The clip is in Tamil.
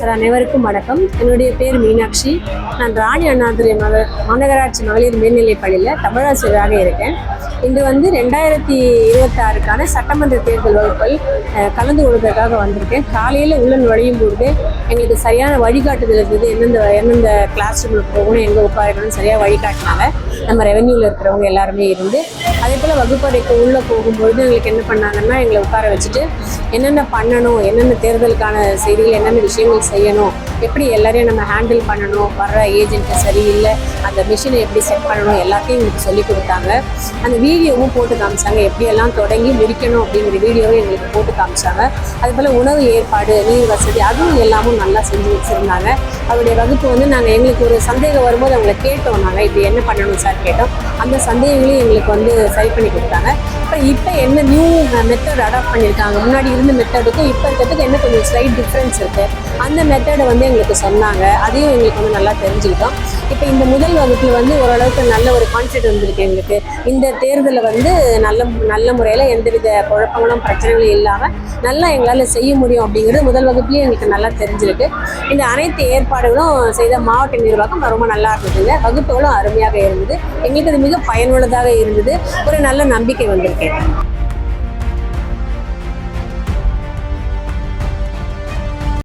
சார், அனைவருக்கும் வணக்கம். என்னுடைய பேர் மீனாட்சி. நான் ராணி அண்ணாதுரை மாநகராட்சி மகளிர் மேல்நிலைப் பள்ளியில் தமிழாசிரியராக இருக்கேன். இன்று 2026க்கான சட்டமன்ற தேர்தல் வகுப்பில் கலந்து கொள்வதற்காக வந்திருக்கேன். காலையில் உள்ள நுழையும் பொழுது எங்களுக்கு சரியான வழிகாட்டுதல் இருந்தது. எந்தெந்த கிளாஸ் ரூமில் போகணும், எங்கே உட்காரணும்னு சரியாக வழிகாட்டினாங்க. நம்ம ரெவென்யூவில் இருக்கிறவங்க எல்லாருமே இருந்து, அதே போல் வகுப்பறைக்கு உள்ளே போகும்பொழுது எங்களுக்கு என்ன பண்ணாங்கன்னா, எங்களை உட்கார வச்சுட்டு என்னென்ன பண்ணணும், என்னென்ன தேர்தலுக்கான செய்திகள், என்னென்ன விஷயங்கள் செய்யணும், எப்படி எல்லாரையும் நம்ம ஹேண்டில் பண்ணணும், வர்ற ஏஜென்ட்டை சரியில்லை, அந்த மிஷினை எப்படி செட் பண்ணணும், எல்லாத்தையும் எங்களுக்கு சொல்லிக் கொடுத்தாங்க. அந்த வீடியோவும் போட்டு காமிச்சாங்க. எப்படியெல்லாம் தொடங்கி முடிக்கணும் அப்படிங்கிற வீடியோவும் எங்களுக்கு போட்டு காமிச்சாங்க. அதுபோல் உணவு ஏற்பாடு, நீர் வசதி, அதுவும் எல்லாமும் நல்லா செஞ்சு வச்சுருந்தாங்க. அவருடைய வகுப்பு நாங்கள் எங்களுக்கு ஒரு சந்தேகம் வரும்போது அவங்கள கேட்டோம். நாங்கள் இப்படி என்ன பண்ணணும் சார் கேட்டோம். அந்த சந்தேகங்களையும் எங்களுக்கு சரி பண்ணி கொடுத்தாங்க. அப்புறம் இப்போ என்ன நியூ மெத்தட் அடாப்ட் பண்ணியிருக்காங்க, முன்னாடி இருந்த மெத்தடுக்கும் இப்போ இருக்கிறதுக்கு என்ன கொஞ்சம் ஸ்லைட் டிஃப்ரென்ஸ் இருக்குது, அந்த மெத்தடை எங்களுக்கு சொன்னாங்க. அதையும் எங்களுக்கு நல்லா தெரிஞ்சுக்கிட்டோம். இப்போ இந்த முதல் வகுப்பில் ஓரளவுக்கு நல்ல ஒரு கான்ஃபிடென்ட் வந்திருக்கு எங்களுக்கு. இந்த தேர்தலில் நல்ல முறையில் எந்தவித குழப்பங்களும் பிரச்சனைகளும் இல்லாமல் நல்லா எங்களால் செய்ய முடியும் அப்படிங்கிறது முதல் வகுப்புலேயும் எங்களுக்கு நல்லா தெரிஞ்சிருக்கு. இந்த அனைத்து ஏற்பாடுகளும் செய்த மாவட்ட நிர்வாகம் ரொம்ப நல்லா இருந்ததுங்க. வகுப்புகளும் அருமையாக இருந்தது. எங்களுக்கு அது மிக பயனுள்ளதாக இருந்தது. ஒரு நல்ல நம்பிக்கை வந்திருக்கு.